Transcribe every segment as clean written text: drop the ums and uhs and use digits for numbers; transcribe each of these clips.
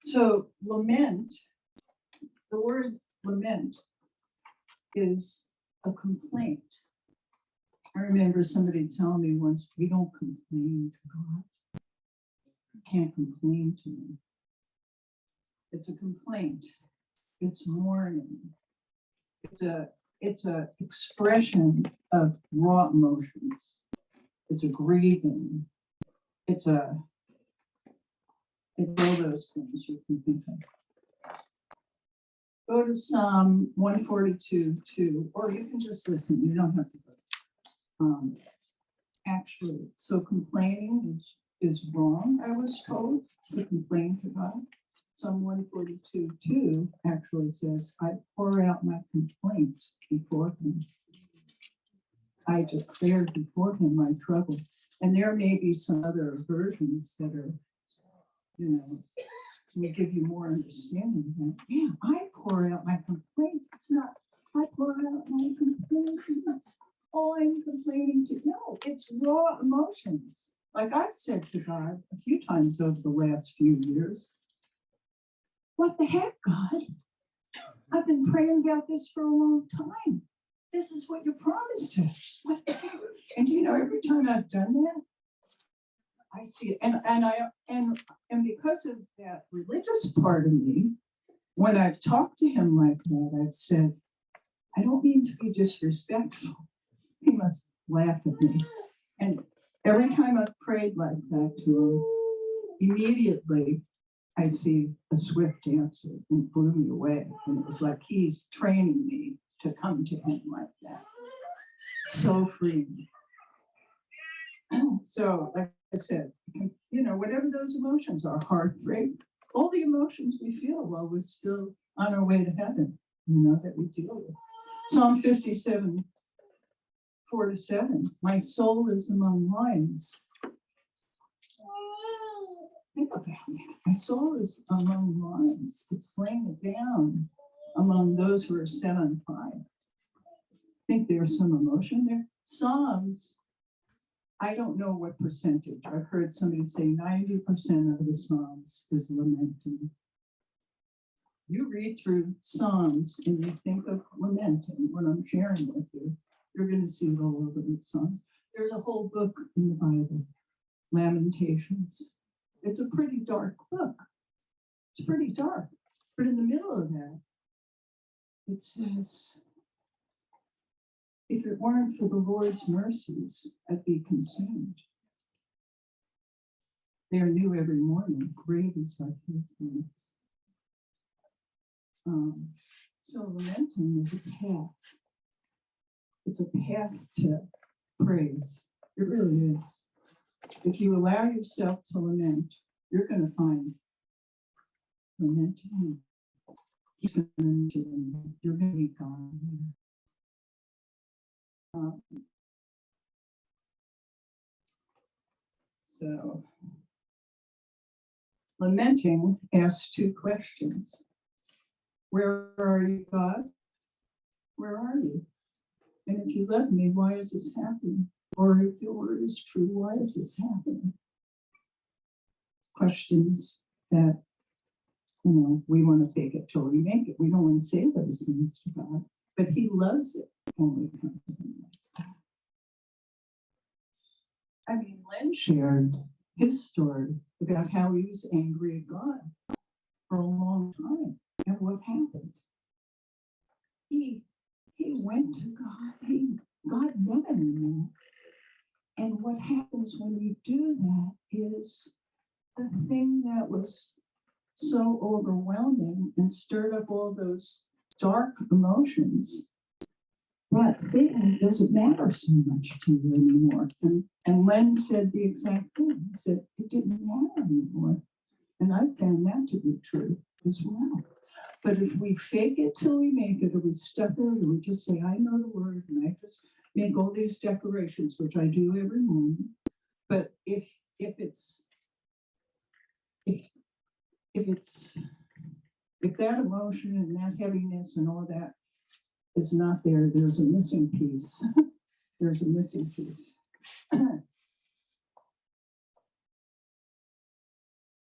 So lament, the word lament is a complaint. I remember somebody telling me once, we don't complain to God. You can't complain to him. It's a complaint. It's mourning. It's a expression of raw emotions. It's a grieving. It's all those things you can think of. Go to Psalm 142:2, or you can just listen. You don't have to go. Actually, so complaining is wrong, I was told, to complain to God. Psalm 142:2 actually says, I pour out my complaints before him. I declare before him my trouble. And there may be some other versions that are, will give you more understanding. That, yeah, I pour out my complaint. It's not, I pour out my complaint. Oh, I'm complaining to. No, it's raw emotions. Like I've said to God a few times over the last few years, what the heck, God? I've been praying about this for a long time. This is what your promise says. What the heck? And every time I've done that, I see it. And because of that religious part of me, when I've talked to him like that, I've said, I don't mean to be disrespectful. He must laugh at me. And every time I've prayed like that to him, immediately I see a swift answer and blew me away. And it was like he's training me to come to him like that. So freeing. So, like I said, whatever those emotions are, heartbreak, all the emotions we feel while we're still on our way to heaven, that we deal with. Psalm 57, 4-7. My soul is among lions. Think about that. My soul is among lions. It's laying down among those who are set on fire. I think there's some emotion there. Psalms, I don't know what percentage. I've heard somebody say 90% of the Psalms is lamenting. You read through Psalms and you think of lamenting, what I'm sharing with you. You're going to see it all over the Psalms. There's a whole book in the Bible, Lamentations. It's a pretty dark book. It's pretty dark. But in the middle of that, it says, if it weren't for the Lord's mercies, I'd be consumed. They are new every morning. Great is thy faithfulness. So lamenting is a path. It's a path to praise. It really is. If you allow yourself to lament, you're going to find lamenting. He's going to meet you. You're going to be gone. So, lamenting asks two questions. Where are you, God? Where are you? And if you love me, why is this happening? Or if your word is true, why is this happening? Questions that, we want to fake it till we make it. We don't want to say those things to God, but he loves it when we come to him. I mean, Len shared his story about how he was angry at God for a long time. And what happened? He went to God. God met him in that. And what happens when you do that is the thing that was so overwhelming and stirred up all those dark emotions, that thing doesn't matter so much to you anymore. And Len said the exact thing. He said it didn't matter anymore. And I found that to be true as well. But if we fake it till we make it, or we stutter it, or we just say, I know the word, and I just make all these declarations, which I do every morning. But if that emotion and that heaviness and all that is not there, there's a missing piece. There's a missing piece.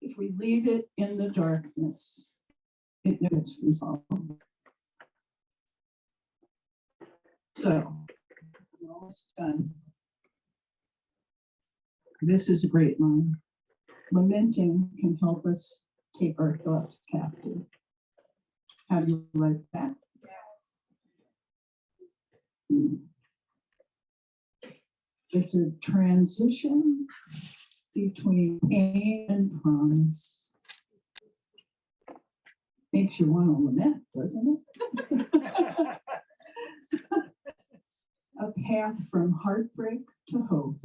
if we leave it in the darkness, it gets resolved. So, we're almost done. This is a great line. Lamenting can help us take our thoughts captive. How do you like that? Yes. It's a transition between pain and promise. Makes you want to lament, doesn't it? A path from heartbreak to hope.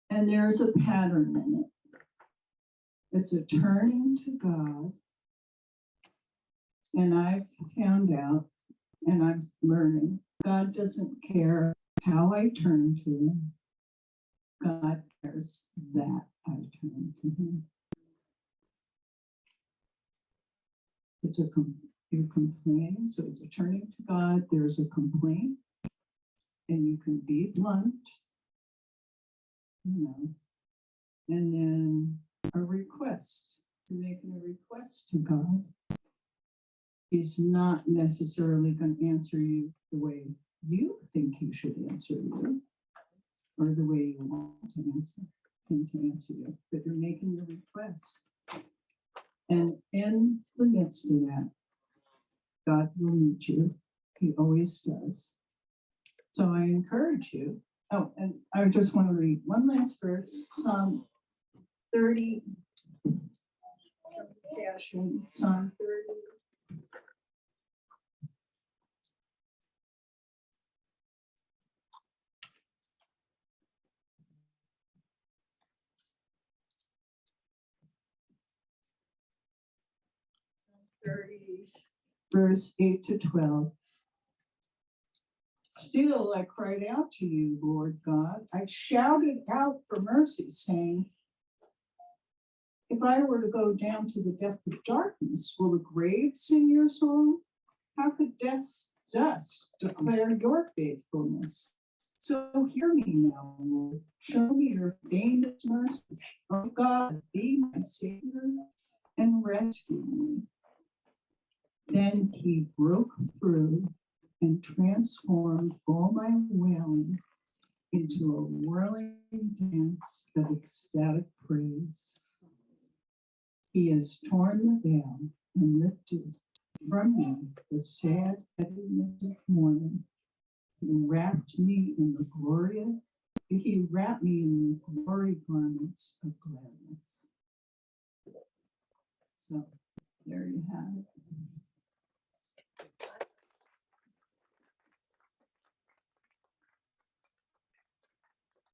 And there's a pattern in it. It's a turning to God. And I've found out, and I'm learning, God doesn't care how I turn to him. God cares that I turn to him. It's a you're complaining, so it's a turning to God. There's a complaint, and you can be blunt, you know, and then a request. You're making a request to God. He's not necessarily going to answer you the way you think he should answer you, or the way you want to answer him to answer you, but you're making the request. And in the midst of that, God will meet you. He always does. So I encourage you. Oh, and I just want to read one last verse, Psalm 30. Psalm 30. Verse 8 to 12. Still I cried out to you, Lord God. I shouted out for mercy, saying, if I were to go down to the depth of darkness, will the grave sing your song? How could death's dust declare your faithfulness? So hear me now, Lord. Show me your famous mercy. Oh God, be my Savior and rescue me. Then he broke through and transformed all my wailing into a whirling dance of ecstatic praise. He has torn the veil and lifted from me the sad heaviness of mourning. He wrapped me in the glory garments of gladness. So there you have it.